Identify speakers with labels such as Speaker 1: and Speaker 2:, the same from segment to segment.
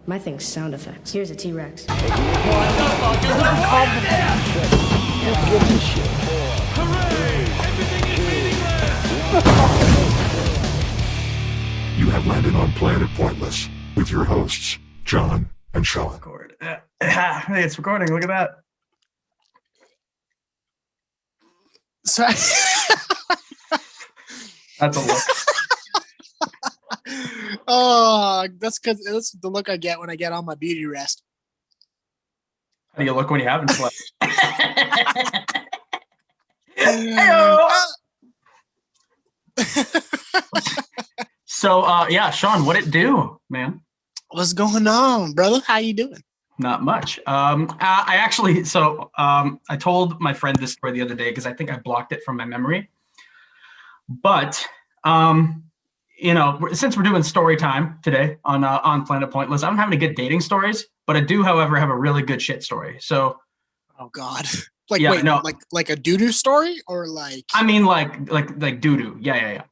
Speaker 1: My thing's sound effects. Here's a T-Rex.
Speaker 2: You have landed on Planet Pointless with your hosts, John and Sean.
Speaker 3: Hey, it's recording. Look at that.
Speaker 4: Sorry.
Speaker 3: That's a look.
Speaker 4: Oh, that's because that's the look I get when I get on my beauty rest.
Speaker 3: How do you look when you haven't slept? So, Sean, what it do, man?
Speaker 4: What's going on, brother? How you doing?
Speaker 3: Not much. I told my friend this story the other day because I think I blocked it from my memory. But, since we're doing story time today on Planet Pointless, I don't have any good dating stories, but I do, however, have a really good shit story. So,
Speaker 4: oh God, like a doo-doo story or like?
Speaker 3: I mean, like doo-doo. Yeah.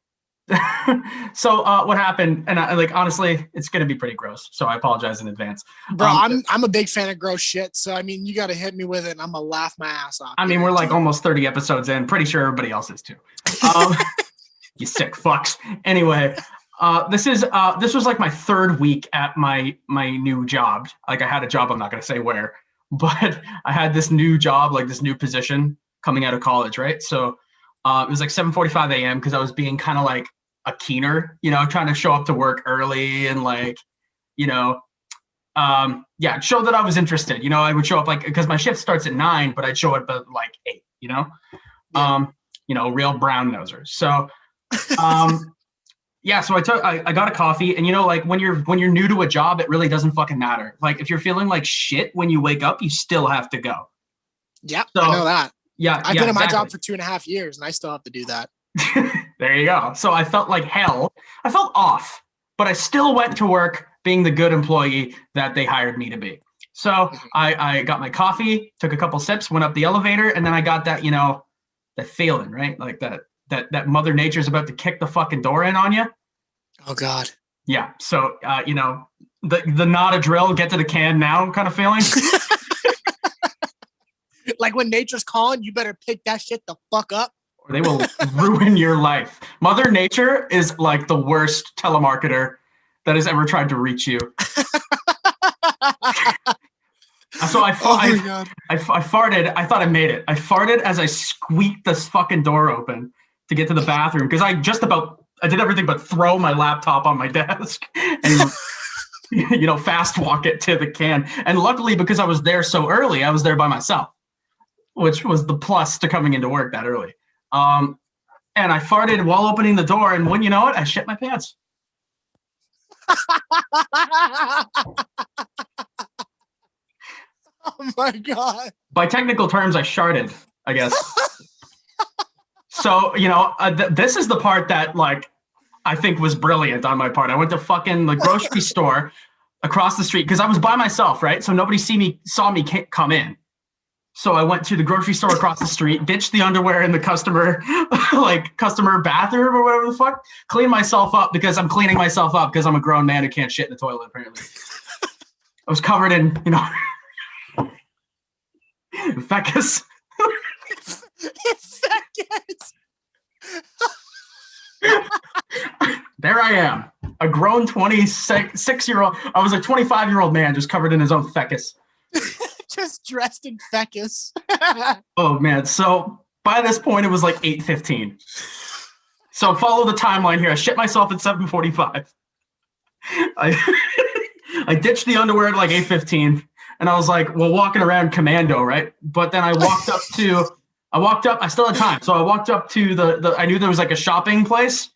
Speaker 3: So what happened? And honestly, it's gonna be pretty gross. So I apologize in advance,
Speaker 4: bro. I'm a big fan of gross shit. So I mean, you got to hit me with it, and I'm gonna laugh my ass off.
Speaker 3: I mean, we're like almost 30 episodes in. Pretty sure everybody else is too. You sick fucks. Anyway, this was like my third week at my new job. Like I had a job. I'm not gonna say where, but I had this new job, like this new position coming out of college, right? So it was like 7:45 a.m. because I was being kind of like a keener, trying to show up to work early and show that I was interested. I would show up because my shift starts at 9, but I'd show up at like 8. Real brown nosers. So, so I got a coffee, and when you're new to a job, it really doesn't fucking matter. Like if you're feeling like shit when you wake up, you still have to go.
Speaker 4: Yep,
Speaker 3: so,
Speaker 4: I know that.
Speaker 3: Yeah,
Speaker 4: I've been in my job for 2.5 years, and I still have to do that.
Speaker 3: There you go. So I felt like hell. I felt off, but I still went to work being the good employee that they hired me to be. So I got my coffee, took a couple sips, went up the elevator, and then I got that, that feeling, right? Like that Mother Nature's about to kick the fucking door in on you.
Speaker 4: Oh God.
Speaker 3: Yeah. So the not a drill, get to the can now kind of feeling.
Speaker 4: Like when nature's calling, you better pick that shit the fuck up.
Speaker 3: Or they will ruin your life. Mother Nature is like the worst telemarketer that has ever tried to reach you. So I farted. I thought I made it. I farted as I squeaked this fucking door open to get to the bathroom because I did everything but throw my laptop on my desk and fast walk it to the can. And luckily, because I was there so early, I was there by myself, which was the plus to coming into work that early. And I farted while opening the door, and when you know it, I shit my pants.
Speaker 4: Oh my God.
Speaker 3: By technical terms, I sharted, I guess. So, this is the part that, I think was brilliant on my part. I went to fucking the grocery store across the street because I was by myself, right? So nobody saw me come in. So I went to the grocery store across the street, ditched the underwear in the customer bathroom or whatever the fuck, cleaned myself up because I'm cleaning myself up because I'm a grown man who can't shit in the toilet, apparently. I was covered in, fecus.
Speaker 4: Fecus.
Speaker 3: There I am, a grown 26-year-old. I was a 25-year-old man just covered in his own fecus.
Speaker 4: Just dressed in fecus.
Speaker 3: Oh man! So by this point, it was like 8:15. So follow the timeline here. I shit myself at 7:45. I ditched the underwear at like 8:15, and I was like, well, walking around commando, right? But then I walked up. I still had time, so I walked up to the. I knew there was like a shopping place,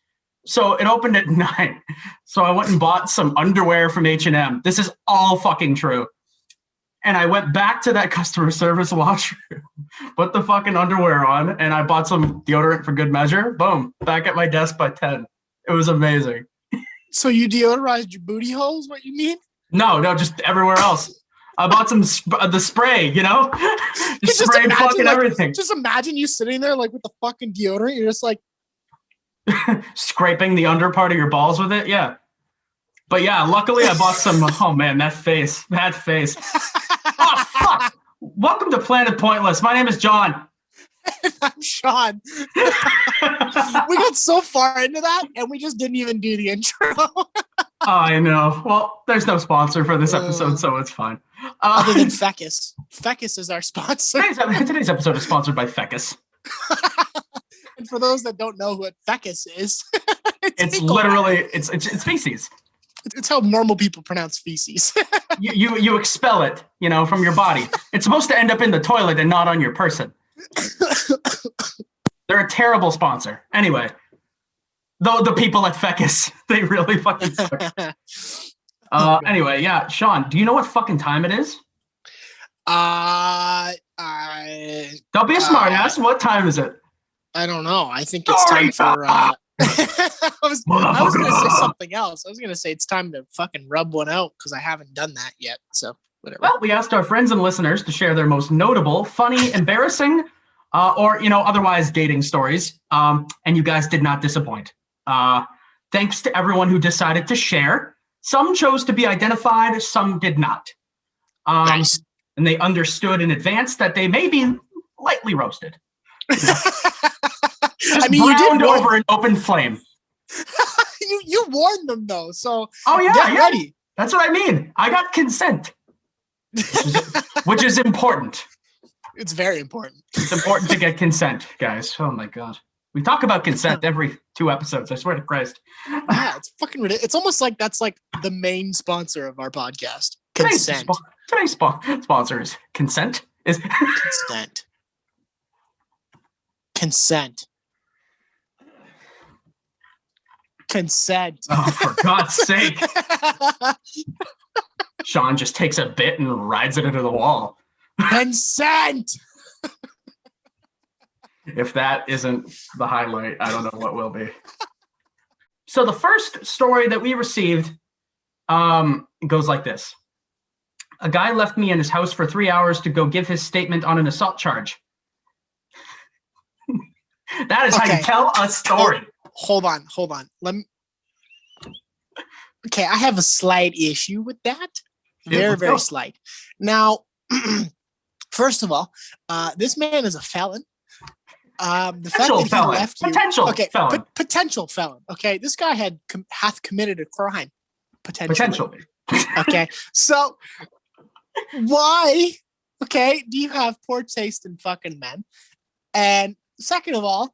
Speaker 3: so it opened at 9. So I went and bought some underwear from H&M. This is all fucking true. And I went back to that customer service washroom, put the fucking underwear on, and I bought some deodorant for good measure. Boom, back at my desk by 10. It was amazing.
Speaker 4: So you deodorized your booty holes? What you mean?
Speaker 3: No, just everywhere else. I bought some the spray, just sprayed fucking everything.
Speaker 4: Just imagine you sitting there like with the fucking deodorant. You're just like
Speaker 3: scraping the under part of your balls with it. Yeah. But yeah, luckily I bought some. Oh man, that face. Oh fuck! Welcome to Planet Pointless. My name is John.
Speaker 4: I'm Sean. We got so far into that, and we just didn't even do the intro.
Speaker 3: I know. Well, there's no sponsor for this episode, so it's fine.
Speaker 4: Other than Fecus. Fecus is our sponsor.
Speaker 3: Today's episode is sponsored by Fecus.
Speaker 4: And for those that don't know what Fecus is,
Speaker 3: It's literally it's feces.
Speaker 4: it's how normal people pronounce feces.
Speaker 3: You expel it, from your body. It's supposed to end up in the toilet and not on your person. They're a terrible sponsor. Anyway, the people at Fecus, they really fucking suck. Anyway, yeah, Sean, do you know what fucking time it is?
Speaker 4: I
Speaker 3: Don't be a smartass. What time is it?
Speaker 4: don't know. I think it's time for. I was going to say something else. I was going to say it's time to fucking rub one out because I haven't done that yet. So whatever.
Speaker 3: Well, we asked our friends and listeners to share their most notable, funny, embarrassing, or otherwise dating stories, and you guys did not disappoint. Thanks to everyone who decided to share. Some chose to be identified, some did not.
Speaker 4: Nice.
Speaker 3: And they understood in advance that they may be lightly roasted. Just
Speaker 4: You did
Speaker 3: browned over an open flame.
Speaker 4: you warned them though, so
Speaker 3: Oh yeah,
Speaker 4: get
Speaker 3: yeah.
Speaker 4: ready.
Speaker 3: That's what I mean. I got consent, which is important.
Speaker 4: It's very important.
Speaker 3: It's important to get consent, guys. Oh my god, we talk about consent every 2 episodes. I swear to Christ.
Speaker 4: Yeah, it's fucking ridiculous. It's almost like that's like the main sponsor of our podcast. Consent.
Speaker 3: Today's sponsor is consent.
Speaker 4: Consent. Consent. Consent.
Speaker 3: Oh, for God's sake. Sean just takes a bit and rides it into the wall.
Speaker 4: Consent.
Speaker 3: If that isn't the highlight, I don't know what will be. So the first story that we received goes like this. A guy left me in his house for 3 hours to go give his statement on an assault charge. That is how you tell a story.
Speaker 4: Hold on. Okay, I have a slight issue with that. Very slight. Now, first of all, this man is a felon. The fact that he left you,
Speaker 3: felon.
Speaker 4: Potential felon. Okay, this guy hath committed a crime. Potentially. Okay, so why? Okay, do you have poor taste in fucking men? And second of all,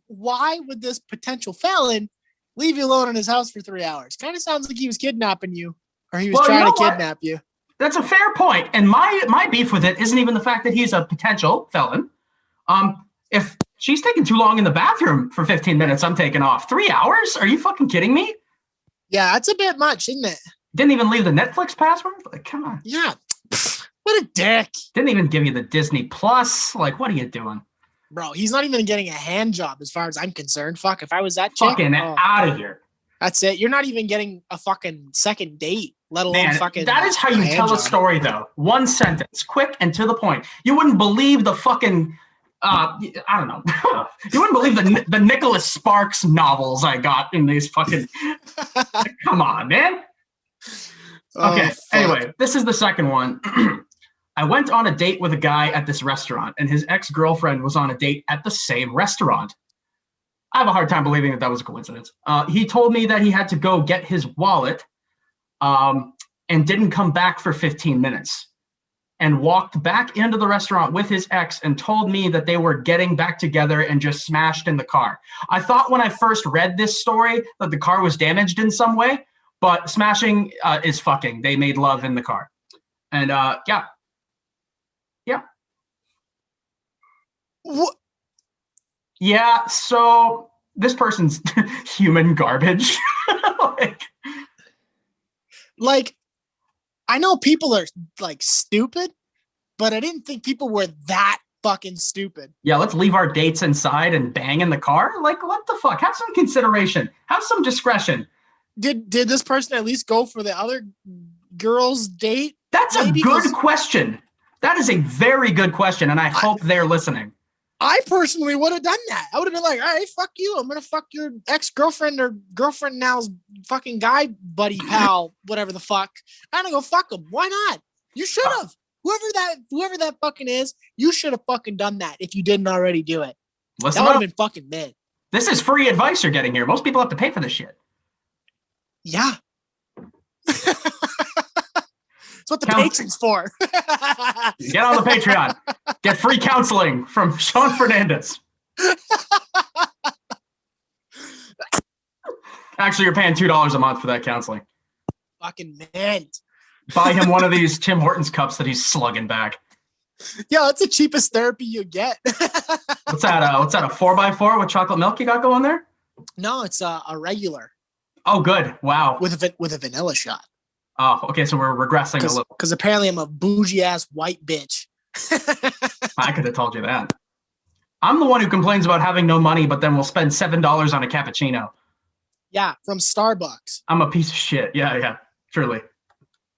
Speaker 4: why would this potential felon leave you alone in his house for 3 hours? Kind of sounds like he was kidnapping you, or he was trying to kidnap you.
Speaker 3: That's a fair point. And my beef with it isn't even the fact that he's a potential felon. If she's taking too long in the bathroom for 15 minutes, I'm taking off. 3 hours? Are you fucking kidding me?
Speaker 4: Yeah, that's a bit much, isn't it?
Speaker 3: Didn't even leave the Netflix password? Like, come on.
Speaker 4: Yeah. What a dick.
Speaker 3: Didn't even give you the Disney Plus. Like, what are you doing?
Speaker 4: Bro, he's not even getting a hand job as far as I'm concerned. Fuck, if I was that chick.
Speaker 3: Fucking out of here.
Speaker 4: That's it. You're not even getting a fucking second date, let alone
Speaker 3: Man,
Speaker 4: fucking.
Speaker 3: that is how you tell a story, though. One sentence, quick and to the point. You wouldn't believe the fucking, I don't know. You wouldn't believe the Nicholas Sparks novels I got in these fucking. Come on, man. Okay. Anyway, this is the second one. I went on a date with a guy at this restaurant, and his ex-girlfriend was on a date at the same restaurant. I have a hard time believing that was a coincidence. He told me that he had to go get his wallet and didn't come back for 15 minutes and walked back into the restaurant with his ex and told me that they were getting back together and just smashed in the car. I thought when I first read this story that the car was damaged in some way, but smashing is fucking. They made love in the car. And yeah.
Speaker 4: What?
Speaker 3: Yeah, so this person's human garbage.
Speaker 4: Like, I know people are like stupid, but I didn't think people were that fucking stupid.
Speaker 3: Yeah, let's leave our dates inside and bang in the car. Like, what the fuck? Have some consideration. Have some discretion.
Speaker 4: Did this person at least go for the other girl's date?
Speaker 3: That's a good question. That is a very good question, and I hope they're listening.
Speaker 4: I personally would have done that. I would have been like, all right, fuck you. I'm going to fuck your ex-girlfriend or girlfriend now's fucking guy, buddy, pal, whatever the fuck. I'm going to go fuck him. Why not? You should have. Whoever that fucking is, you should have fucking done that if you didn't already do it.
Speaker 3: Listen
Speaker 4: That would
Speaker 3: up.
Speaker 4: have been fucking mid.
Speaker 3: This is free advice you're getting here. Most people have to pay for this shit.
Speaker 4: Yeah. That's what the
Speaker 3: Count-
Speaker 4: patrons for.
Speaker 3: Get on the Patreon. Get free counseling from Sean Fernandez. Actually, you're paying $2 a month for that counseling.
Speaker 4: Fucking mint.
Speaker 3: Buy him one of these Tim Hortons cups that he's slugging back.
Speaker 4: Yo, that's the cheapest therapy you get.
Speaker 3: What's that? What's that? A 4x4 with chocolate milk you got going there?
Speaker 4: No, it's a regular
Speaker 3: Oh, good. Wow.
Speaker 4: with a vanilla shot.
Speaker 3: Oh, okay. So we're regressing a little.
Speaker 4: Because apparently I'm a bougie ass white bitch.
Speaker 3: I could have told you that. I'm the one who complains about having no money, but then we'll spend $7 on a cappuccino.
Speaker 4: Yeah, from Starbucks.
Speaker 3: I'm a piece of shit. Yeah, truly.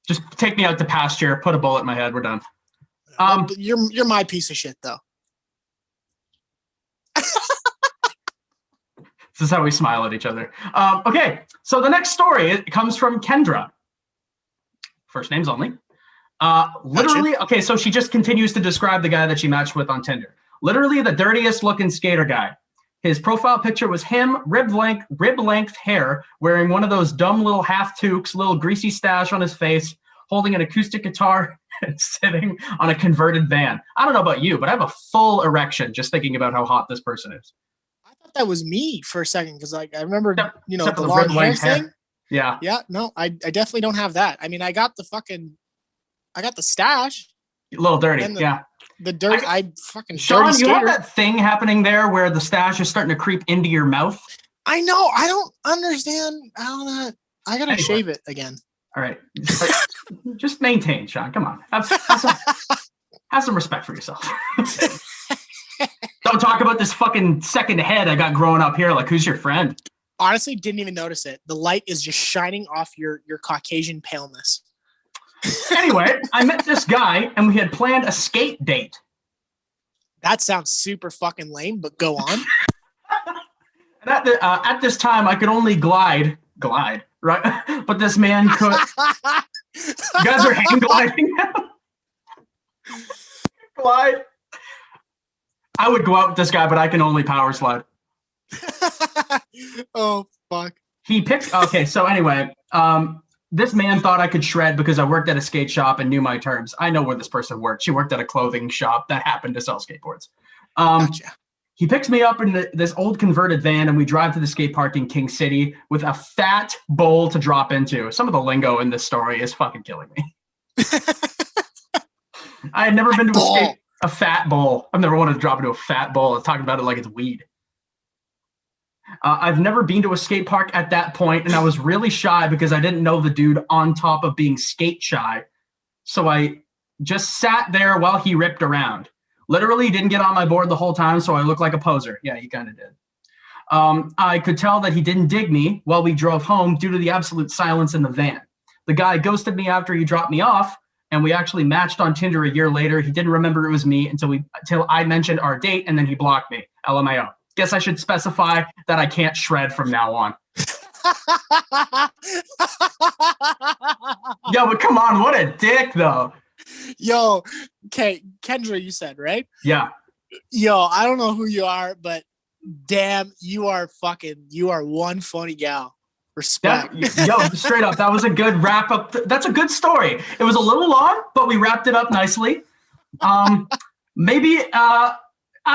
Speaker 3: Just take me out to pasture, put a bullet in my head. We're done.
Speaker 4: But you're my piece of shit though.
Speaker 3: This is how we smile at each other. Okay, so the next story, it comes from Kendra. First names only. Literally, okay, so she just continues to describe the guy that she matched with on Tinder. Literally the dirtiest looking skater guy. His profile picture was him, rib length hair, wearing one of those dumb little half toques, little greasy stash on his face, holding an acoustic guitar and sitting on a converted van. I don't know about you, but I have a full erection just thinking about how hot this person is.
Speaker 4: I thought that was me for a second because like I remember
Speaker 3: Except for
Speaker 4: the long
Speaker 3: rib
Speaker 4: hair
Speaker 3: length
Speaker 4: thing.
Speaker 3: Yeah.
Speaker 4: Yeah, no, I definitely don't have that. I mean, I got the stash.
Speaker 3: A little dirty,
Speaker 4: And
Speaker 3: yeah.
Speaker 4: The dirt, I fucking
Speaker 3: Sean,
Speaker 4: dirty
Speaker 3: you have
Speaker 4: skater.
Speaker 3: that thing happening there where the stash is starting to creep into your mouth?
Speaker 4: I know. I don't understand how that. I gotta
Speaker 3: Anyway.
Speaker 4: shave it again.
Speaker 3: All right. Just maintain, Sean. Come on. Have some respect for yourself. Don't talk about this fucking second head I got growing up here. Like, who's your friend?
Speaker 4: Honestly, didn't even notice it. The light is just shining off your Caucasian paleness.
Speaker 3: Anyway, I met this guy and we had planned a skate date.
Speaker 4: That sounds super fucking lame, but go on.
Speaker 3: And at this time, I could only glide, right? But this man could. You guys are hang gliding now? Glide. I would go out with this guy, but I can only power slide.
Speaker 4: Oh, fuck.
Speaker 3: He picked. Okay, so anyway, this man thought I could shred because I worked at a skate shop and knew my terms. I know where this person worked. She worked at a clothing shop that happened to sell skateboards.
Speaker 4: Gotcha.
Speaker 3: He picks me up in this old converted van, and we drive to the skate park in King City with a fat bowl to drop into. Some of the lingo in this story is fucking killing me. I had never been to a fat bowl. I've never wanted to drop into a fat bowl. I'm talking about it like it's weed. I've never been to a skate park at that point, and I was really shy because I didn't know the dude on top of being skate shy. So I just sat there while he ripped around. Literally didn't get on my board the whole time, so I looked like a poser. Yeah, he kind of did. I could tell that he didn't dig me while we drove home due to the absolute silence in the van. The guy ghosted me after he dropped me off, and we actually matched on Tinder a year later. He didn't remember it was me until I mentioned our date, and then he blocked me. LMAO. Guess I should specify that I can't shred from now on. Yo, but come on, what a dick, though.
Speaker 4: Yo, okay, Kendra, you said, right?
Speaker 3: Yeah.
Speaker 4: Yo, I don't know who you are, but damn, you are one funny gal. Respect.
Speaker 3: Yo, straight up, that was a good wrap up. That's a good story. It was a little long, but we wrapped it up nicely. Maybe, I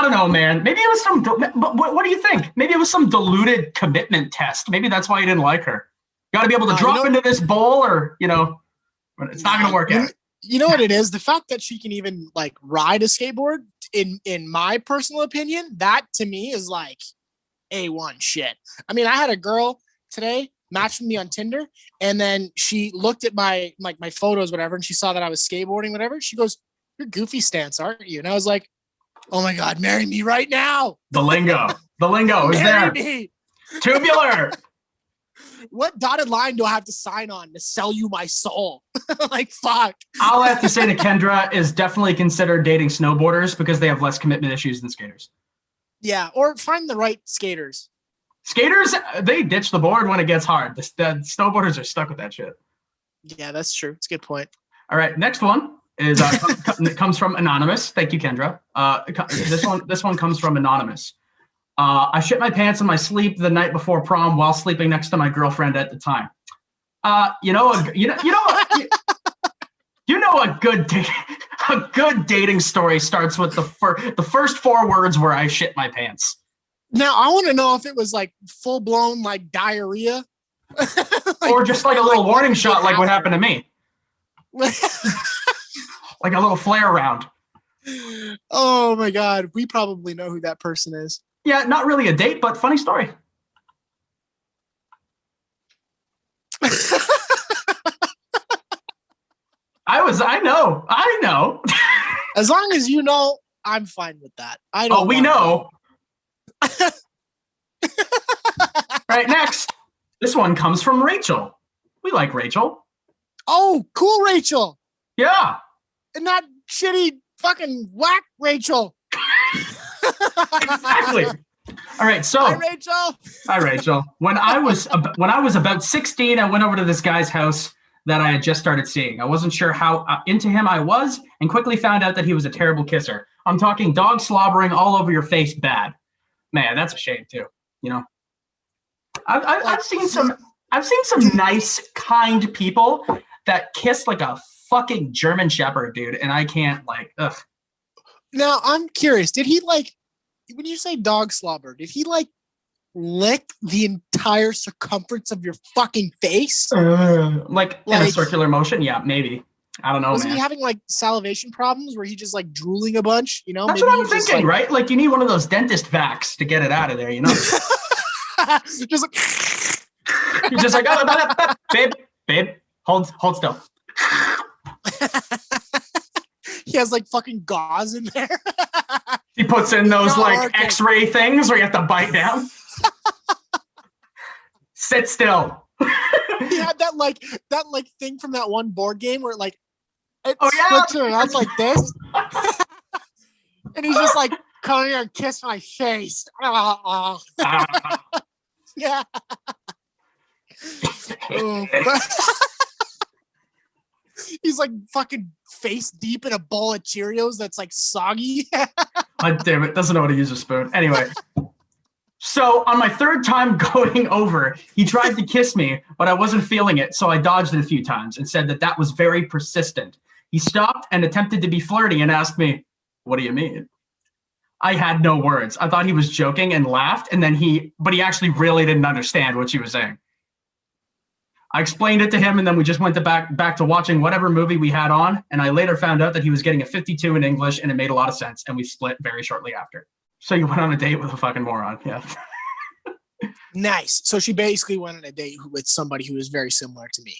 Speaker 3: don't know, man. Maybe it was some, what do you think? Maybe it was some diluted commitment test. Maybe that's why you didn't like her. Got to be able to drop into this bowl or, it's not going to work out.
Speaker 4: You know what it is? The fact that she can even like ride a skateboard, in my personal opinion, that to me is like A1 shit. I mean, I had a girl today match with me on Tinder, and then she looked at my photos, whatever, and she saw that I was skateboarding, whatever. She goes, "You're goofy stance, aren't you?" And I was like, "Oh my God, marry me right now."
Speaker 3: The lingo is there.
Speaker 4: Me.
Speaker 3: Tubular.
Speaker 4: what dotted line do I have to sign on to sell you my soul? Like, fuck.
Speaker 3: All I have to say to Kendra is definitely consider dating snowboarders because they have less commitment issues than skaters.
Speaker 4: Yeah, or find the right skaters.
Speaker 3: Skaters, they ditch the board when it gets hard. The snowboarders are stuck with that shit.
Speaker 4: Yeah, that's true. It's a good point.
Speaker 3: All right, next one is comes from Anonymous. Thank you, Kendra. This one comes from Anonymous. I shit my pants in my sleep the night before prom while sleeping next to my girlfriend at the time. You know a good dating story starts with the first 4 words where I shit my pants.
Speaker 4: Now I want to know if it was like full blown like diarrhea,
Speaker 3: or just like a little warning shot, like what happened to me, like a little flare round.
Speaker 4: Oh my God, we probably know who that person is.
Speaker 3: Yeah, not really a date, but funny story. I know.
Speaker 4: As long as you know, I'm fine with that. I don't.
Speaker 3: Oh, we know. Right, next. This one comes from Rachel. We like Rachel.
Speaker 4: Oh, cool, Rachel.
Speaker 3: Yeah.
Speaker 4: And not shitty fucking whack Rachel.
Speaker 3: Exactly. All right, so
Speaker 4: Hi, Rachel.
Speaker 3: Hi, Rachel. When I was about 16, I went over to this guy's house that I had just started seeing. I wasn't sure how into him I was, and quickly found out that he was a terrible kisser. I'm talking dog slobbering all over your face, bad. Man, that's a shame too. You know, I've seen some nice, kind people that kiss like a fucking German Shepherd, dude, and I can't like. Ugh.
Speaker 4: Now I'm curious. Did he like? When you say dog slobber, did he like lick the entire circumference of your fucking face?
Speaker 3: Like in a circular motion? Yeah, maybe. I don't know,
Speaker 4: was
Speaker 3: man.
Speaker 4: he having like salivation problems where he just like drooling a bunch? You know,
Speaker 3: that's
Speaker 4: maybe
Speaker 3: what I'm thinking, right? Like you need one of those dentist vacs to get it out of there, you know?
Speaker 4: Just like
Speaker 3: You're just like, oh, babe, hold still.
Speaker 4: he has like fucking gauze in there.
Speaker 3: He puts in those like
Speaker 4: working.
Speaker 3: X-ray things where you have to bite down. Sit still.
Speaker 4: He had that like thing from that one board game where it
Speaker 3: yeah,
Speaker 4: switches around like this. And he's just like, come here and kiss my face. Yeah. Oh, he's like fucking face deep in a bowl of Cheerios that's like soggy.
Speaker 3: God damn it, doesn't know how to use a spoon. Anyway, so on my 3rd time going over, he tried to kiss me, but I wasn't feeling it, so I dodged it a few times and said that was very persistent. He stopped and attempted to be flirty and asked me, "What do you mean?" I had no words. I thought he was joking and laughed, and then he actually really didn't understand what she was saying. I explained it to him, and then we just went back to watching whatever movie we had on, and I later found out that he was getting a 52 in English, and it made a lot of sense, and we split very shortly after. So you went on a date with a fucking moron, yeah.
Speaker 4: Nice. So she basically went on a date with somebody who was very similar to me.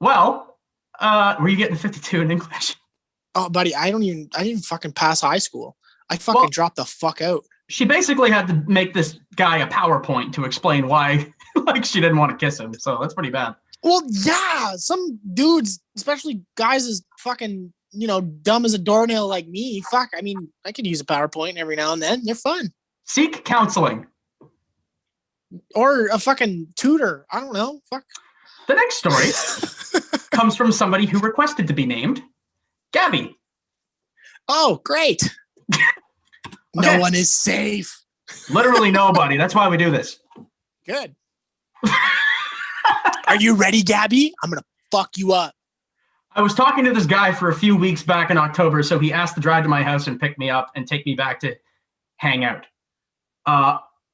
Speaker 3: Well, were you getting 52 in English?
Speaker 4: Oh, buddy, I didn't fucking pass high school. I fucking dropped the fuck out.
Speaker 3: She basically had to make this guy a PowerPoint to explain why like she didn't want to kiss him. So that's pretty bad.
Speaker 4: Well, yeah, some dudes, especially guys as fucking, dumb as a doornail like me. Fuck, I mean, I could use a PowerPoint every now and then. They're fun.
Speaker 3: Seek counseling.
Speaker 4: Or a fucking tutor. I don't know. Fuck.
Speaker 3: The next story comes from somebody who requested to be named Gabby.
Speaker 4: Oh, great.
Speaker 3: Okay.
Speaker 4: No one is safe.
Speaker 3: Literally nobody. That's why we do this.
Speaker 4: Good. Are you ready, Gabby? I'm going to fuck you up.
Speaker 3: I was talking to this guy for a few weeks back in October, so he asked to drive to my house and pick me up and take me back to hang out.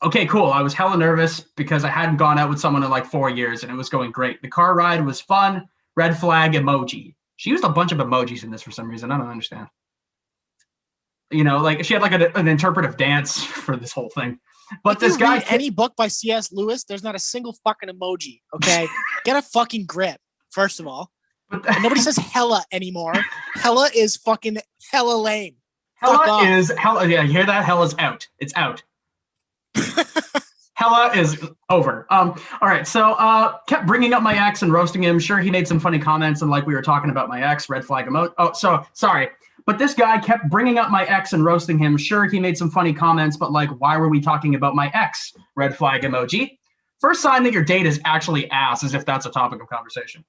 Speaker 3: Okay, cool. I was hella nervous because I hadn't gone out with someone in like 4 years, and it was going great. The car ride was fun. Red flag emoji. She used a bunch of emojis in this for some reason. I don't understand. Like she had like an interpretive dance for this whole thing. But this guy,
Speaker 4: any book by C.S. Lewis, there's not a single fucking emoji. Okay, get a fucking grip. First of all, and nobody says hella anymore. Hella is fucking hella lame.
Speaker 3: Hella is hella. Yeah, you hear that? Hella's out. It's out. Hella is over. All right. So kept bringing up my ex and roasting him. Sure, he made some funny comments and like we were talking about my ex, red flag emoji. Oh, so sorry. But this guy kept bringing up my ex and roasting him. Sure, he made some funny comments, but like, why were we talking about my ex? Red flag emoji. First sign that your date is actually ass, as if that's a topic of conversation.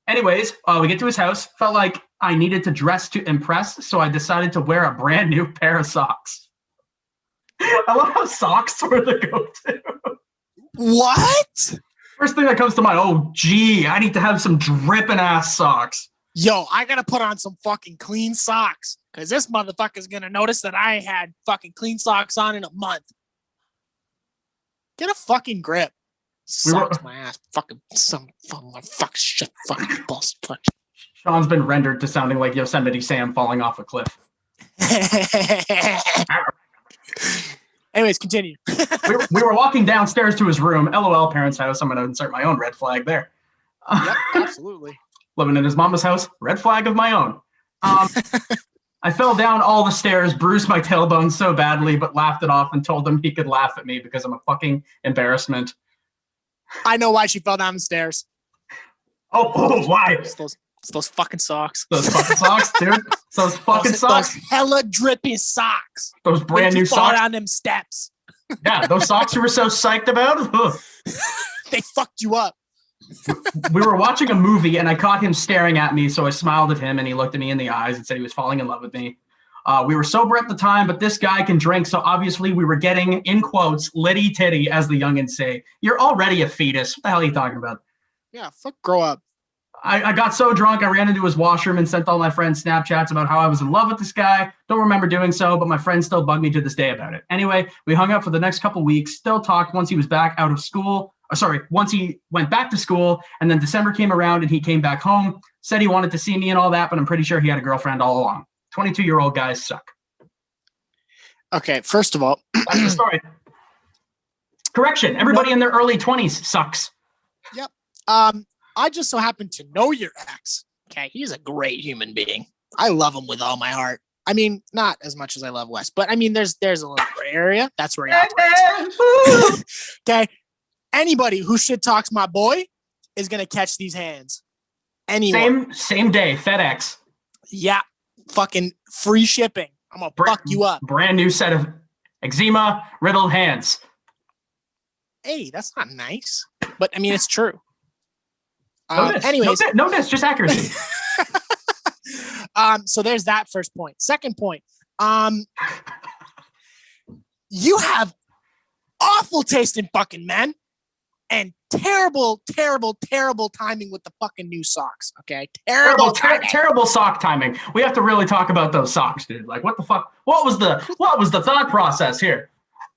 Speaker 3: Anyways, we get to his house. Felt like I needed to dress to impress, so I decided to wear a brand new pair of socks. I love how socks were the go-to.
Speaker 4: What?
Speaker 3: First thing that comes to mind, oh, gee, I need to have some dripping ass socks.
Speaker 4: Yo, I gotta put on some fucking clean socks because this motherfucker's gonna notice that I had fucking clean socks on in a month. Get a fucking grip. Sucks my ass. Fucking fuck shit. Fucking balls. Fuck.
Speaker 3: Sean's been rendered to sounding like Yosemite Sam falling off a cliff.
Speaker 4: Anyways, continue.
Speaker 3: we were walking downstairs to his room. LOL, parents' house. I'm going to insert my own red flag there.
Speaker 4: Yep, absolutely.
Speaker 3: Living in his mama's house. Red flag of my own. I fell down all the stairs, bruised my tailbone so badly, but laughed it off and told him he could laugh at me because I'm a fucking embarrassment.
Speaker 4: I know why she fell down the stairs.
Speaker 3: Oh, why?
Speaker 4: It's those fucking socks.
Speaker 3: Those fucking socks, dude. Those fucking socks.
Speaker 4: Those hella drippy socks.
Speaker 3: Those brand new
Speaker 4: fall
Speaker 3: socks.
Speaker 4: down them steps.
Speaker 3: Yeah, those socks you were so psyched about. Ugh.
Speaker 4: They fucked you up.
Speaker 3: We were watching a movie and I caught him staring at me, so I smiled at him and he looked at me in the eyes and said he was falling in love with me. We were sober at the time, but this guy can drink, so obviously we were getting, in quotes, litty titty, as the youngins say. You're already a fetus. What the hell are you talking about?
Speaker 4: Yeah, fuck, grow up.
Speaker 3: I got so drunk, I ran into his washroom and sent all my friends Snapchats about how I was in love with this guy. Don't remember doing so, but my friends still bug me to this day about it. Anyway, we hung out for the next couple weeks, still talked once he was back out of school. Once he went back to school, and then December came around and he came back home, said he wanted to see me and all that, but I'm pretty sure he had a girlfriend all along. 22-year-old guys suck.
Speaker 4: Okay, first of all.
Speaker 3: That's the story. Correction, everybody in their early 20s sucks.
Speaker 4: Yep. I just so happen to know your ex. Okay, he's a great human being. I love him with all my heart. I mean, not as much as I love Wes, but I mean, there's a little gray area. That's where he operates. Okay. Anybody who shit talks my boy is gonna catch these hands. Anyone.
Speaker 3: Same day, FedEx.
Speaker 4: Yeah, fucking free shipping. I'm gonna fuck you up.
Speaker 3: Brand new set of eczema riddled hands.
Speaker 4: Hey, that's not nice, but I mean it's true.
Speaker 3: Anyways, no diss, just accuracy.
Speaker 4: So there's that first point. Second point, you have awful taste in fucking men. And terrible timing with the fucking new socks. Okay,
Speaker 3: terrible sock timing. We have to really talk about those socks, dude. Like, what the fuck? What was the thought process here?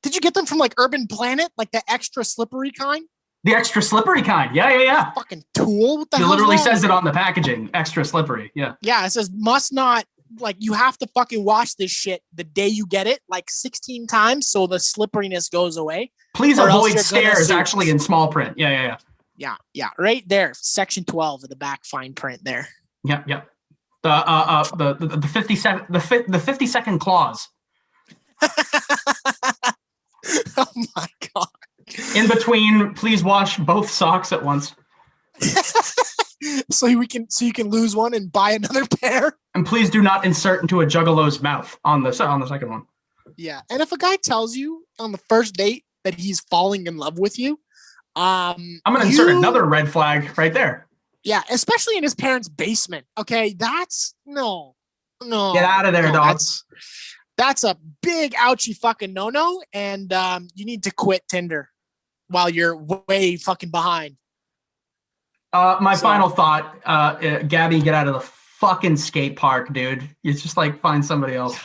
Speaker 4: Did you get them from like Urban Planet, like the extra slippery kind?
Speaker 3: The extra slippery kind. Yeah.
Speaker 4: Fucking tool. What the hell?
Speaker 3: It literally says it on the packaging. Extra slippery. Yeah.
Speaker 4: Yeah, it says must not. Like you have to fucking wash this shit the day you get it, like 16 times, so the slipperiness goes away.
Speaker 3: Please avoid stairs. Actually, in small print. Yeah.
Speaker 4: Right there, section 12 of the back fine print there.
Speaker 3: Yep. The 50-second clause.
Speaker 4: Oh my god.
Speaker 3: In between, please wash both socks at once.
Speaker 4: So you can lose one and buy another pair.
Speaker 3: And please do not insert into a juggalo's mouth on the second one.
Speaker 4: Yeah, and if a guy tells you on the first date that he's falling in love with you, I'm
Speaker 3: gonna insert another red flag right there.
Speaker 4: Yeah, especially in his parents' basement. Okay, that's no.
Speaker 3: Get out of there, dog.
Speaker 4: That's a big ouchie fucking no, and you need to quit Tinder while you're way fucking behind.
Speaker 3: My final thought, Gabby, get out of the fucking skate park, dude. It's just like find somebody else.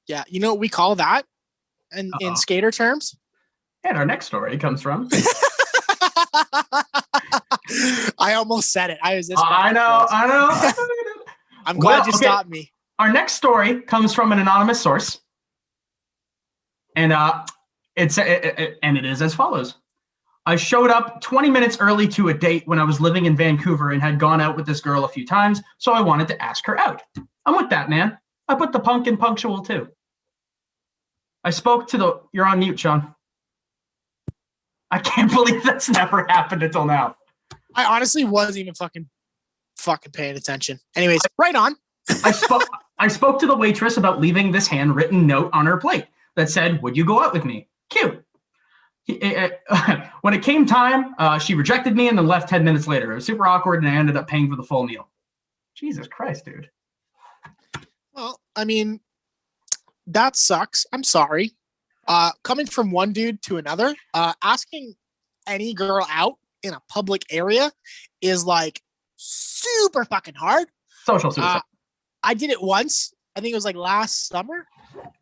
Speaker 4: Yeah, you know what we call that in skater terms?
Speaker 3: And our next story comes from.
Speaker 4: I almost said it. I was this.
Speaker 3: I know.
Speaker 4: I'm glad you stopped me.
Speaker 3: Our next story comes from an anonymous source, and it is as follows. I showed up 20 minutes early to a date when I was living in Vancouver and had gone out with this girl a few times, so I wanted to ask her out. I'm with that, man. I put the punk in punctual, too. I spoke to you're on mute, Sean. I can't believe that's never happened until now.
Speaker 4: I honestly wasn't even fucking paying attention. Anyways, right on.
Speaker 3: I spoke to the waitress about leaving this handwritten note on her plate that said, "Would you go out with me?" Cute. When it came time, she rejected me and then left 10 minutes later. It was super awkward, and I ended up paying for the full meal. Jesus Christ, dude.
Speaker 4: Well, I mean, that sucks. I'm sorry. Coming from one dude to another, asking any girl out in a public area is like super fucking hard.
Speaker 3: Social suicide.
Speaker 4: I did it once. I think it was like last summer.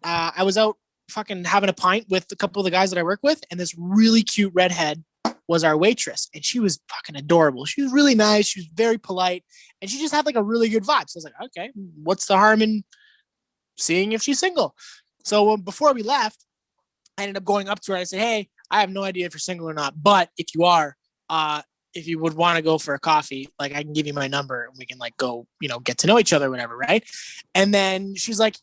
Speaker 4: I was out fucking having a pint with a couple of the guys that I work with, and this really cute redhead was our waitress, and she was fucking adorable. She was really nice. She was very polite, and she just had like a really good vibe. So I was like, okay, what's the harm in seeing if she's single? So before we left, I ended up going up to her. I said, hey, I have no idea if you're single or not, but if you are, if you would want to go for a coffee, like I can give you my number and we can like go, get to know each other, whatever. Right. And then she's like,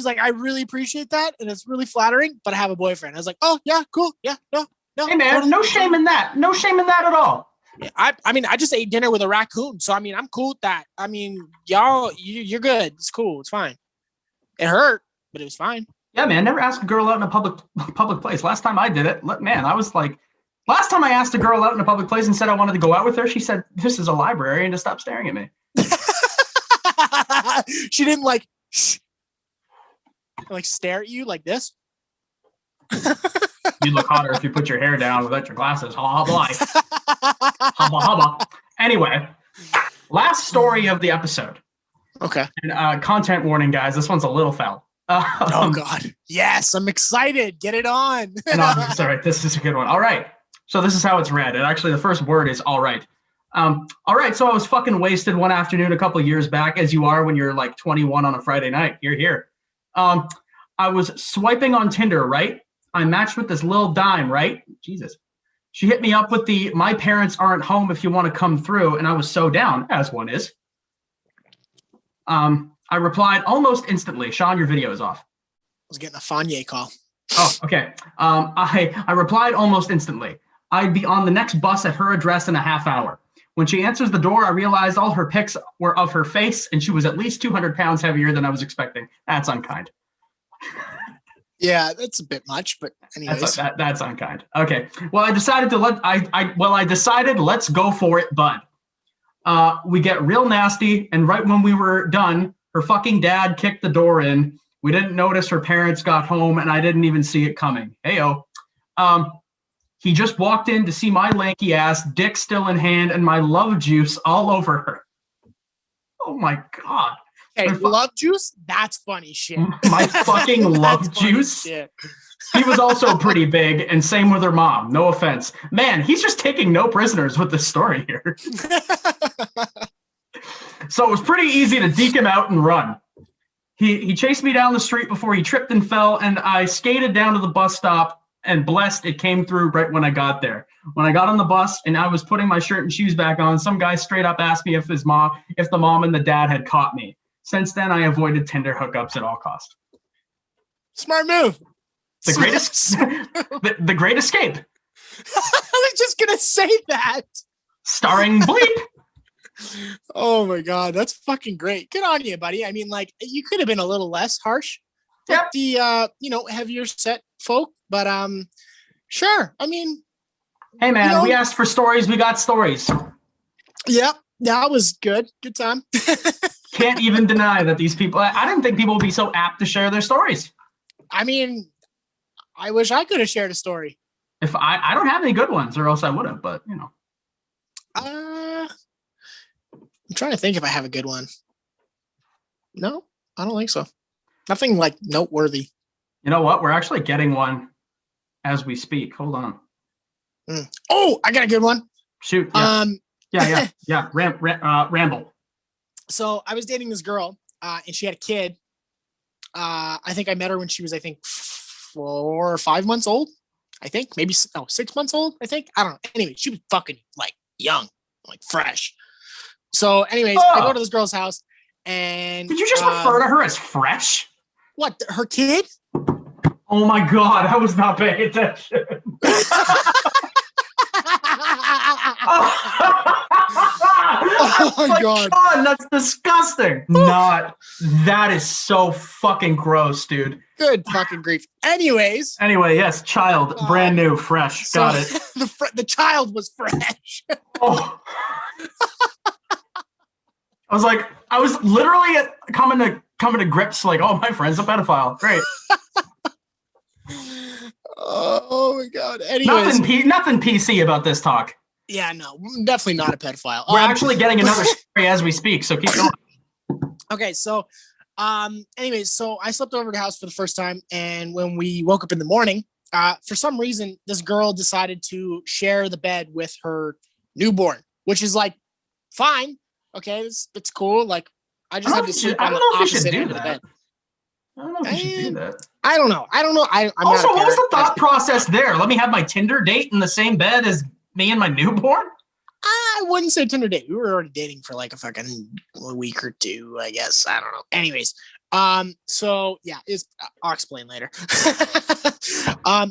Speaker 4: I really appreciate that. And it's really flattering, but I have a boyfriend. I was like, oh yeah, cool. Yeah, no.
Speaker 3: Hey man, totally. No shame in that. No shame in that at all.
Speaker 4: Yeah, I mean, I just ate dinner with a raccoon. So, I mean, I'm cool with that. I mean, y'all, you're good. It's cool. It's fine. It hurt, but it was fine.
Speaker 3: Yeah, man. Never ask a girl out in a public place. Last time I did it, man, I was like, last time I asked a girl out in a public place and said I wanted to go out with her, she said, "This is a library," and to stop staring at me.
Speaker 4: She didn't like stare at you like this.
Speaker 3: You'd look hotter if you put your hair down without your glasses. Hubba hubba. Anyway, last story of the episode.
Speaker 4: Okay.
Speaker 3: And, content warning, guys. This one's a little foul.
Speaker 4: Oh God. Yes, I'm excited. Get it on.
Speaker 3: Sorry, this is a good one. All right. So this is how it's read. And actually, the first word is all right. All right. So I was fucking wasted one afternoon a couple of years back, as you are when you're like 21 on a Friday night. You're here. I was swiping on Tinder, right? I matched with this little dime, right? Jesus. She hit me up with the "my parents aren't home if you want to come through," and I was so down, as one is. I replied almost instantly. Sean, your video is off.
Speaker 4: I was getting a Fonye call.
Speaker 3: Oh, okay. I replied almost instantly. I'd be on the next bus at her address in a half hour. When she answers the door, I realized all her pics were of her face, and she was at least 200 pounds heavier than I was expecting. That's unkind.
Speaker 4: Yeah, that's a bit much, but anyways.
Speaker 3: That's unkind. Okay. Well, I decided let's go for it, bud. We get real nasty, and right when we were done, her fucking dad kicked the door in. We didn't notice her parents got home, and I didn't even see it coming. Heyo. He just walked in to see my lanky ass, dick still in hand, and my love juice all over her. Oh my God.
Speaker 4: Hey, love juice? That's funny shit.
Speaker 3: My fucking love juice? Shit. He was also pretty big, and same with her mom. No offense. Man, he's just taking no prisoners with this story here. So it was pretty easy to deke him out and run. He chased me down the street before he tripped and fell, and I skated down to the bus stop, and blessed it came through right when I got there. When I got on the bus and I was putting my shirt and shoes back on, some guy straight up asked me if the mom and the dad had caught me. Since then, I avoided Tinder hookups at all costs.
Speaker 4: Smart move.
Speaker 3: The Great Escape.
Speaker 4: I was just gonna say that.
Speaker 3: Starring Bleep.
Speaker 4: Oh my God, that's fucking great. Good on you, buddy. I mean, like, you could have been a little less harsh with the heavier set folk, but sure. I mean,
Speaker 3: hey man, we asked for stories, we got stories.
Speaker 4: Yep, that was good. Good time.
Speaker 3: Can't even deny that these people, I didn't think people would be so apt to share their stories.
Speaker 4: I mean, I wish I could have shared a story.
Speaker 3: If I don't have any good ones, or else I would have, but
Speaker 4: I'm trying to think if I have a good one. No, I don't think so. Nothing like noteworthy.
Speaker 3: You know what? We're actually getting one as we speak. Hold on.
Speaker 4: Oh, I got a good one.
Speaker 3: Shoot. Yeah. Yeah. Ramble.
Speaker 4: So I was dating this girl, and she had a kid. I think I met her when she was, 4 or 5 months old. I think maybe 6 months old. I think, I don't know. Anyway, she was fucking like young, like fresh. So, anyways, I go to this girl's house, and
Speaker 3: did you just refer to her as fresh?
Speaker 4: What? Her kid?
Speaker 3: Oh my God, I was not paying attention.
Speaker 4: Oh my God.
Speaker 3: That's disgusting. That is so fucking gross, dude.
Speaker 4: Good fucking grief. Anyways.
Speaker 3: Anyway, yes, child, brand new, fresh. Got it.
Speaker 4: The child was fresh.
Speaker 3: Oh. I was literally coming to grips like, oh, my friend's a pedophile. Great.
Speaker 4: Oh my God. Anyways.
Speaker 3: Nothing PC about this talk.
Speaker 4: Yeah, no, definitely not a pedophile.
Speaker 3: We're actually getting another story as we speak, so keep going.
Speaker 4: Okay, so anyways, so I slept over at the house for the first time, and when we woke up in the morning, for some reason, this girl decided to share the bed with her newborn, which is like fine. Okay, it's cool. Like I just have to sleep on the opposite end of the bed.
Speaker 3: I don't know if you should do that.
Speaker 4: I don't know. I'm
Speaker 3: also, what was the thought process there? Let me have my Tinder date in the same bed as me and my newborn?
Speaker 4: I wouldn't say Tinder date. We were already dating for like a week or two, I guess. I don't know. Anyways, so yeah, I'll explain later.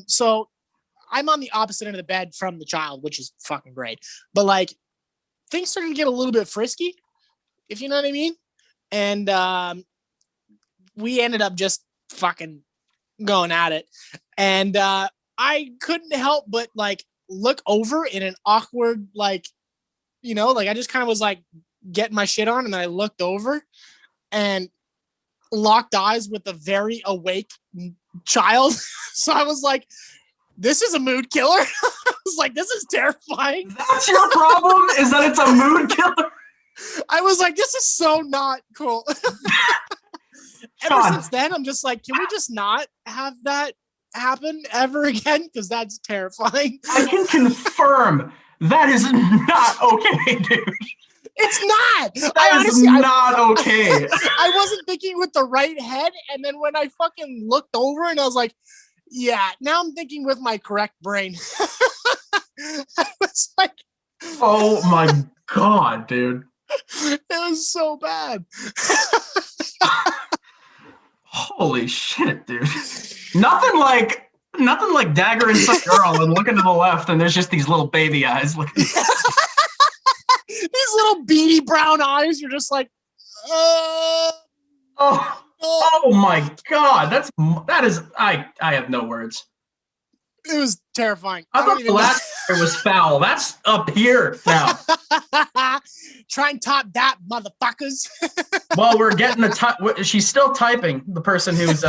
Speaker 4: So I'm on the opposite end of the bed from the child, which is fucking great. But like things started to get a little bit frisky, if you know what I mean. And we ended up just fucking going at it. And I couldn't help but like look over in an awkward, like, you know, like I just kind of was like getting my shit on, and then I looked over and locked eyes with a very awake child. So I was like, this is a mood killer. I was like, this is terrifying.
Speaker 3: That's your problem, is that it's a mood killer?
Speaker 4: I was like, this is so not cool. Ever since then, I'm just like, can we just not have that happen ever again? Because that's terrifying.
Speaker 3: I can confirm that is not okay, dude.
Speaker 4: It's not.
Speaker 3: That is not okay.
Speaker 4: I wasn't thinking with the right head, and then when I fucking looked over and I was like, yeah, now I'm thinking with my correct brain. I was like,
Speaker 3: oh my God, dude.
Speaker 4: It was so bad.
Speaker 3: Holy shit, dude. Nothing like Dagger and some girl and looking to the left and there's just these little baby eyes looking.
Speaker 4: These little beady brown eyes, you're just like,
Speaker 3: oh my God. I have no words.
Speaker 4: It was terrifying.
Speaker 3: I thought the last year was foul. That's up here now.
Speaker 4: Try and top that, motherfuckers.
Speaker 3: Well, we're getting she's still typing, the person who's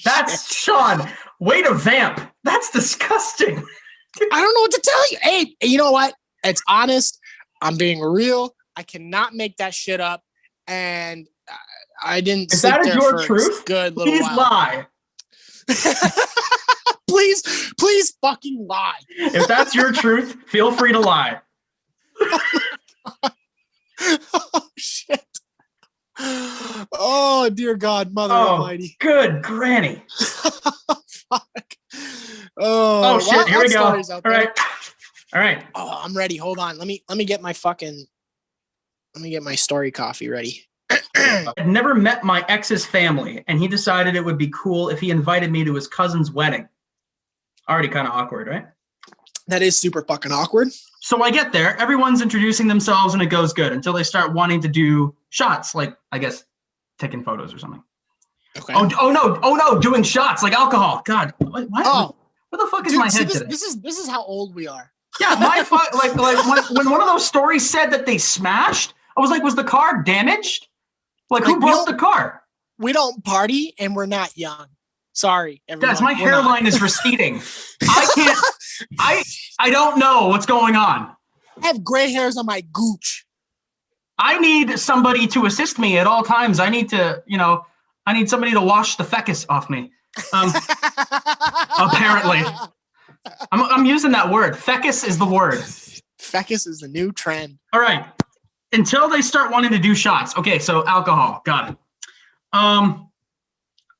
Speaker 3: that's Sean. Way to vamp. That's disgusting.
Speaker 4: I don't know what to tell you. Hey, you know what? It's honest. I'm being real. I cannot make that shit up. And I didn't.
Speaker 3: Is that your truth?
Speaker 4: Good little
Speaker 3: Please
Speaker 4: while.
Speaker 3: lie.
Speaker 4: Please fucking lie.
Speaker 3: If that's your truth, feel free to lie.
Speaker 4: Oh shit. Oh dear God, Mother Almighty.
Speaker 3: Good granny.
Speaker 4: Fuck.
Speaker 3: Oh shit, here we go. All right.
Speaker 4: Oh, I'm ready. Hold on. Let me get my story coffee ready.
Speaker 3: I'd never met my ex's family, and he decided it would be cool if he invited me to his cousin's wedding. Already kind of awkward, right?
Speaker 4: That is super fucking awkward.
Speaker 3: So I get there, everyone's introducing themselves, and it goes good until they start wanting to do shots, like, I guess, taking photos or something.
Speaker 4: Okay.
Speaker 3: Oh no, doing shots, like alcohol. God, what?
Speaker 4: Oh.
Speaker 3: What the fuck is my head today?
Speaker 4: This is how old we are.
Speaker 3: Yeah, when one of those stories said that they smashed, I was like, was the car damaged? Like who broke the car?
Speaker 4: We don't party and we're not young. Sorry, everyone.
Speaker 3: Guys, my hairline is receding. I don't know what's going on.
Speaker 4: I have gray hairs on my gooch.
Speaker 3: I need somebody to assist me at all times. I need somebody to wash the fecus off me. Apparently. I'm using that word. Fecus is the word.
Speaker 4: Fecus is the new trend.
Speaker 3: All right. Until they start wanting to do shots. Okay, so alcohol. Got it.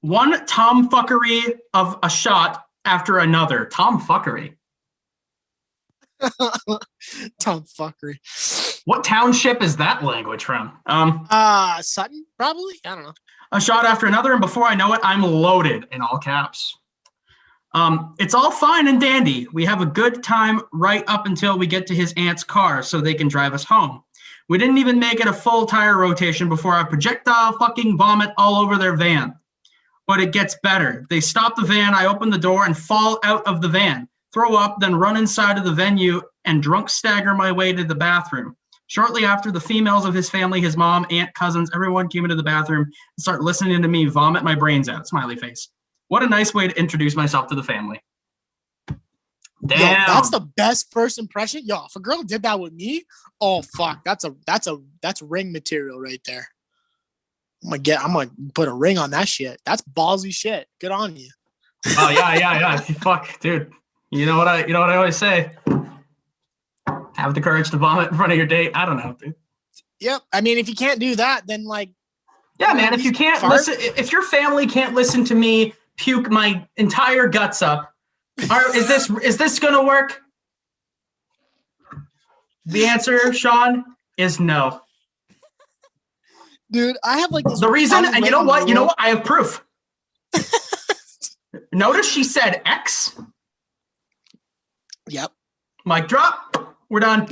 Speaker 3: One tomfuckery of a shot after another. Tomfuckery.
Speaker 4: Tomfuckery.
Speaker 3: What township is that language from?
Speaker 4: Sutton, probably. I don't know.
Speaker 3: A shot after another, and before I know it, I'm loaded in all caps. It's all fine and dandy. We have a good time right up until we get to his aunt's car so they can drive us home. We didn't even make it a full tire rotation before I projectile fucking vomit all over their van. But it gets better. They stop the van, I open the door and fall out of the van, throw up, then run inside of the venue and drunk stagger my way to the bathroom. Shortly after, the females of his family, his mom, aunt, cousins, everyone came into the bathroom and start listening to me vomit my brains out. Smiley face. What a nice way to introduce myself to the family. Damn.
Speaker 4: Yo, that's the best first impression. Yo, if a girl did that with me, oh fuck, that's ring material right there. I'm gonna put a ring on that shit. That's ballsy shit. Good on you.
Speaker 3: Oh yeah. Fuck, dude. You know what I always say? Have the courage to vomit in front of your date. I don't know, dude.
Speaker 4: Yep. I mean, if you can't do that, then like,
Speaker 3: yeah, man. If you can't listen, if your family can't listen to me puke my entire guts up, is this gonna work? The answer, Sean, is no.
Speaker 4: Dude, I have like this.
Speaker 3: The reason, and you know what? I have proof. Notice she said X.
Speaker 4: Yep.
Speaker 3: Mic drop. We're done.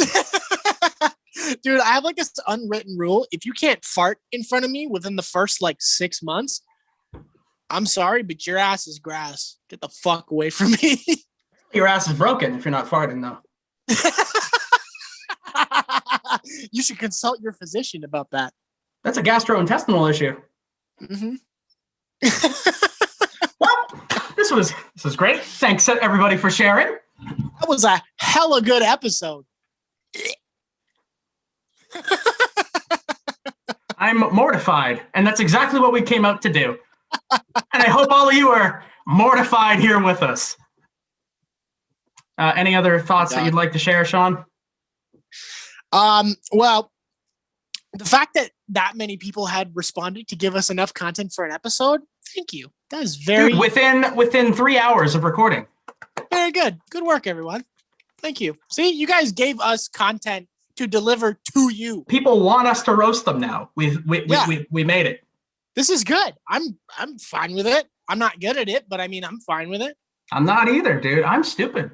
Speaker 4: Dude, I have like this unwritten rule. If you can't fart in front of me within the first like 6 months, I'm sorry, but your ass is grass. Get the fuck away from me.
Speaker 3: Your ass is broken if you're not farting, though.
Speaker 4: You should consult your physician about that.
Speaker 3: That's a gastrointestinal issue.
Speaker 4: Mm-hmm.
Speaker 3: Well, this was great. Thanks everybody for sharing.
Speaker 4: That was a hella good episode.
Speaker 3: I'm mortified, and that's exactly what we came out to do. And I hope all of you are mortified here with us. Any other thoughts that you'd like to share, Sean?
Speaker 4: Well, the fact that many people had responded to give us enough content for an episode, thank you. That is very
Speaker 3: Dude, within 3 hours of recording.
Speaker 4: Very good. Good work, everyone. Thank you. See, you guys gave us content to deliver to you.
Speaker 3: People want us to roast them now. We made it.
Speaker 4: This is good. I'm fine with it. I'm not good at it, but I mean, I'm fine with it.
Speaker 3: I'm not either, dude. I'm stupid.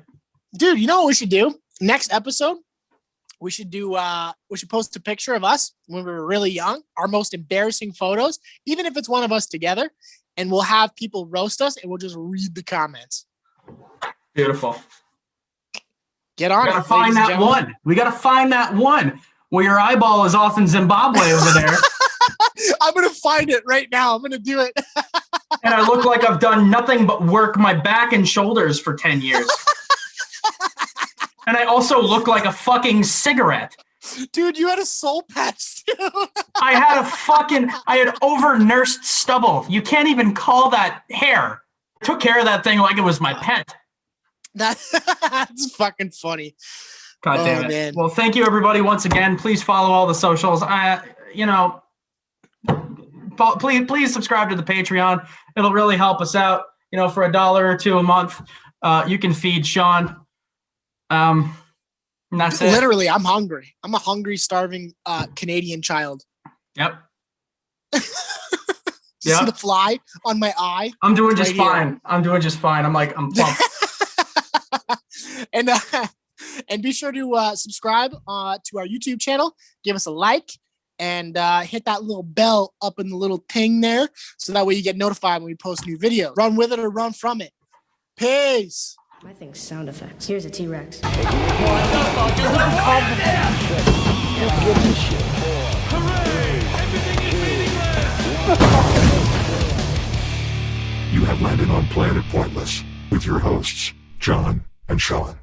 Speaker 4: Dude, you know what we should do? Next episode, we should post a picture of us when we were really young, our most embarrassing photos, even if it's one of us together, and we'll have people roast us and we'll just read the comments.
Speaker 3: Beautiful.
Speaker 4: Get on it.
Speaker 3: We gotta find that one. We gotta find that one where your eyeball is off in Zimbabwe over there.
Speaker 4: I'm gonna find it right now. I'm gonna do it.
Speaker 3: And I look like I've done nothing but work my back and shoulders for 10 years. And I also look like a fucking cigarette.
Speaker 4: Dude, you had a soul patch too.
Speaker 3: I had over-nursed stubble. You can't even call that hair. I took care of that thing like it was my pet. That's
Speaker 4: fucking funny.
Speaker 3: God damn it. Man. Well, thank you everybody once again. Please follow all the socials. Please subscribe to the Patreon. It'll really help us out. For $1 or $2 a month, you can feed Sean. And that's it.
Speaker 4: Literally, I'm hungry. I'm a hungry, starving Canadian child.
Speaker 3: Yep.
Speaker 4: See the fly on my eye?
Speaker 3: I'm doing just fine. I'm pumped.
Speaker 4: And be sure to subscribe to our YouTube channel. Give us a like and hit that little bell up in the little ting there, so that way you get notified when we post new videos. Run with it or run from it. Peace.
Speaker 1: My thing's sound effects. Here's a T-Rex.
Speaker 2: You have landed on Planet Pointless with your hosts, John and Sean.